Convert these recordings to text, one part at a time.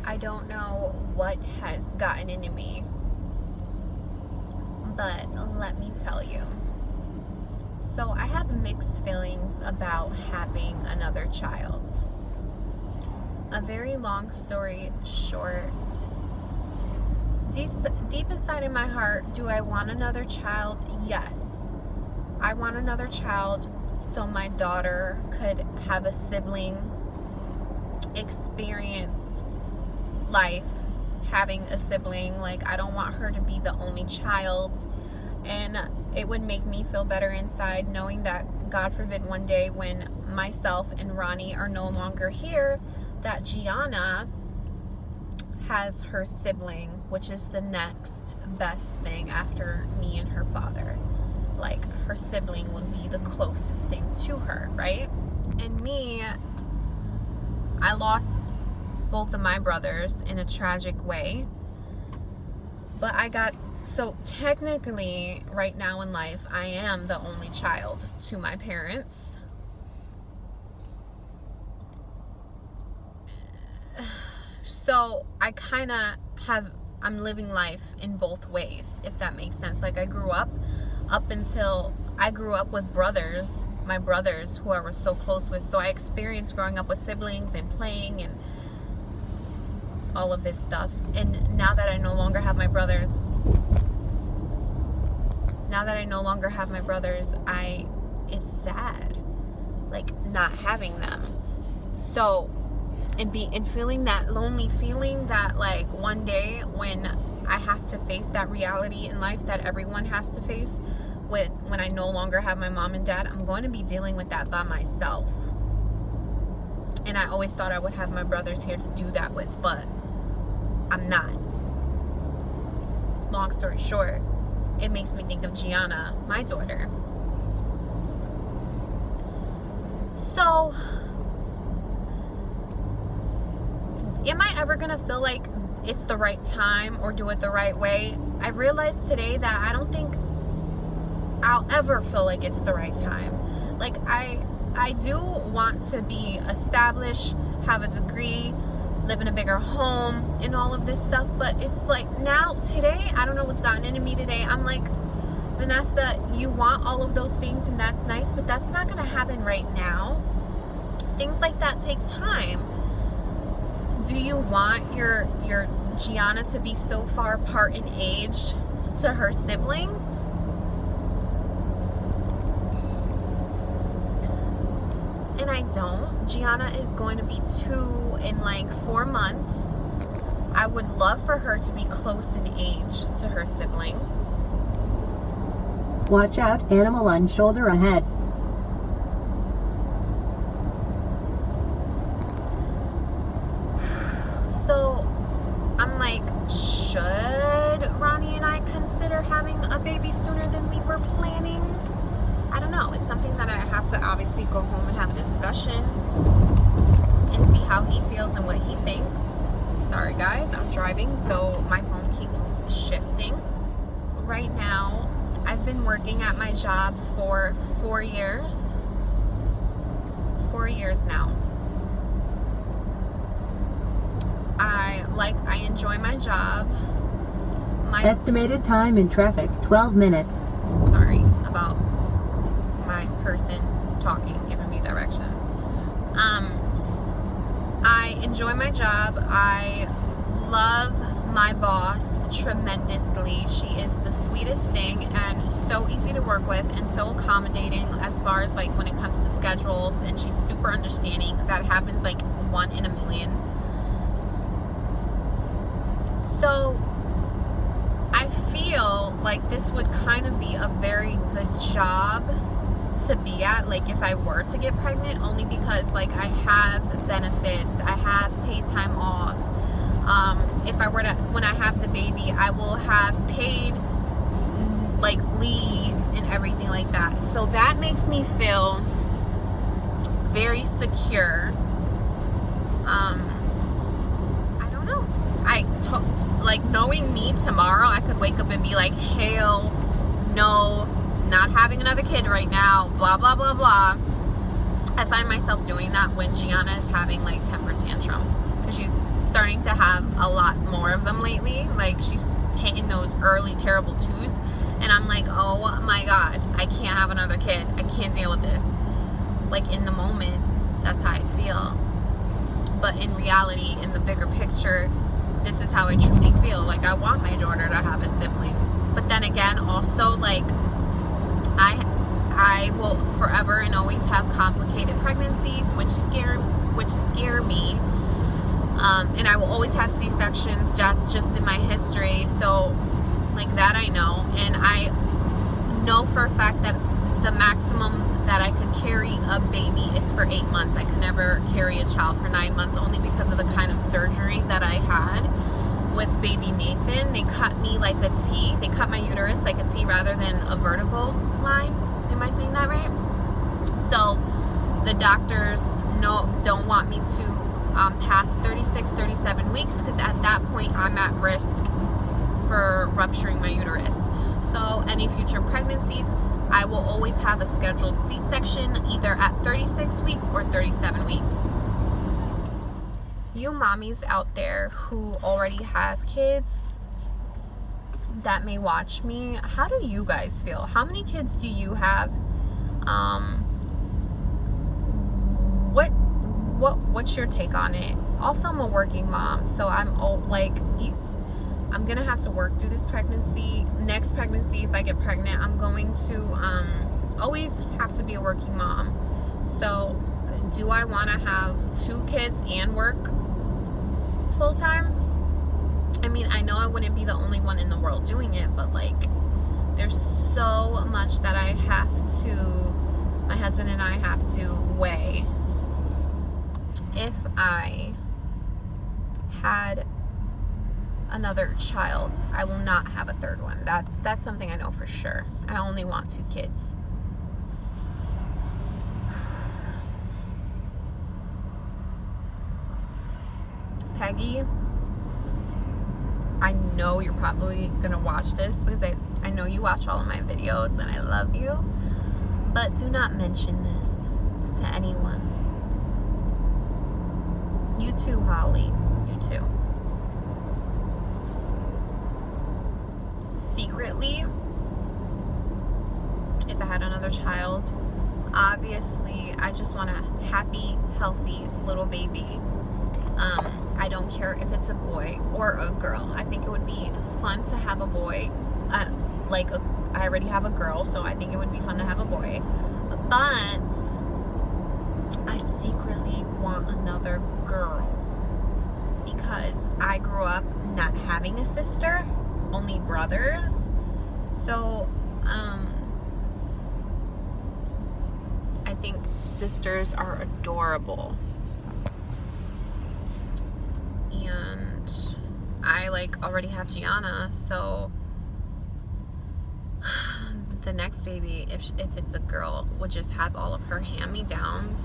I don't know what has gotten into me, but let me tell you. So I have mixed feelings about having another child. A very long story short, deep inside in my heart, do I want another child? Yes. I want another child so my daughter could have a sibling, experience life having a sibling. Like, I don't want her to be the only child, and it would make me feel better inside knowing that, God forbid, one day when myself and Ronnie are no longer here, that Gianna has her sibling, which is the next best thing after me and her father. Like, her sibling would be the closest thing to her, right? And me, I lost both of my brothers in a tragic way, but so technically right now in life, I am the only child to my parents. So I kind of I'm living life in both ways, if that makes sense. Like, I grew up with brothers, my brothers who I was so close with. So I experienced growing up with siblings and playing and all of this stuff. And now that I no longer have my brothers, it's sad, like, not having them. So, and feeling that lonely feeling that, like, one day when I have to face that reality in life that everyone has to face, when I no longer have my mom and dad, I'm going to be dealing with that by myself. And I always thought I would have my brothers here to do that with, but I'm not. Long story short, it makes me think of Gianna, my daughter. So, am I ever gonna feel like it's the right time or do it the right way? I realized today that I don't think I'll ever feel like it's the right time. Like, I do want to be established, have a degree, live in a bigger home, and all of this stuff, but it's like, now, today, I don't know what's gotten into me today. I'm like, Vanessa, you want all of those things, and that's nice, but that's not gonna happen right now. Things like that take time. Do you want your Gianna to be so far apart in age to her sibling? And I don't. Gianna is going to be 2 in like 4 months. I would love for her to be close in age to her sibling. Watch out, animal on shoulder ahead. So I'm like, should Ronnie and I consider having a baby sooner than we were planning? I don't know. It's something that I have to obviously go home and have a discussion and see how he feels and what he thinks. Sorry guys, I'm driving, so my phone keeps shifting. Right now, I've been working at my job for 4 years. 4 years now. I enjoy my job. Estimated time in traffic, 12 minutes. Sorry about my person talking, giving me directions. I enjoy my job. I love my boss tremendously. She is the sweetest thing and so easy to work with and so accommodating as far as like when it comes to schedules, and she's super understanding. That happens like 1 in a million. So I feel like this would kind of be a very good job to be at, like if I were to get pregnant, only because like I have benefits, I have paid time off. If I were to, when I have the baby, I will have paid like leave and everything like that. So that makes me feel very secure. I don't know. Like knowing me tomorrow, I could wake up and be like, hell no, not having another kid right now, blah, blah, blah, blah. I find myself doing that when Gianna is having like temper tantrums, because she's starting to have lately. Like, she's hitting those early terrible twos, and I'm like, oh my God, I can't have another kid. I can't deal with this. Like, in the moment, that's how I feel. But in reality, in the bigger picture, this is how I truly feel. Like, I want my daughter to have a sibling. But then again, also, like, I will forever and always have complicated pregnancies, which scare me. And I will always have C-sections. That's just in my history. So, like, that I know. And I know for a fact that the maximum that I could carry a baby is for 8 months. I could never carry a child for 9 months, only because of the kind of surgery that I had with baby Nathan. They cut me like a T. They cut my uterus like a T rather than a vertical line. Am I saying that right? So the doctors don't want me to past 36, 37 weeks, because at that point I'm at risk for rupturing my uterus. So any future pregnancies, I will always have a scheduled C-section either at 36 weeks or 37 weeks. You mommies out there who already have kids that may watch me, how do you guys feel? How many kids do you have? What's your take on it? Also, I'm a working mom, so I'm gonna have to work through this pregnancy. Next pregnancy, if I get pregnant, I'm going to always have to be a working mom. So do I want to have 2 kids and work full time? I mean, I know I wouldn't be the only one in the world doing it, but like, there's so much that my husband and I have to weigh. If I had another child, I will not have a third one. That's something I know for sure. I only want 2 kids. Peggy, I know you're probably gonna watch this, because I know you watch all of my videos and I love you, but do not mention this to anyone. You too, Holly. You too. Secretly, if I had another child, obviously I just want a happy, healthy little baby. I don't care if it's a boy or a girl. I think it would be fun to have a boy. I already have a girl, so I think it would be fun to have a boy. But I secretly want another girl, because I grew up not having a sister, only brothers. So I think sisters are adorable, and I already have Gianna, so the next baby, if it's a girl, would just have all of her hand-me-downs.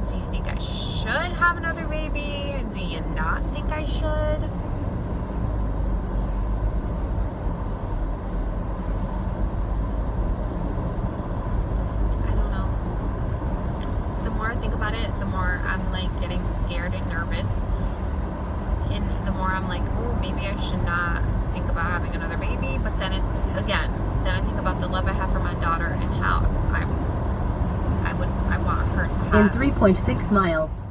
Do you think I should have another baby? Do you not think I should? I don't know. The more I think about it, the more I'm getting scared and nervous. And the more I'm like, oh, maybe I should not think about having another baby. But then then I think about the love I have for my daughter and how I want her to have. In 3.6 miles,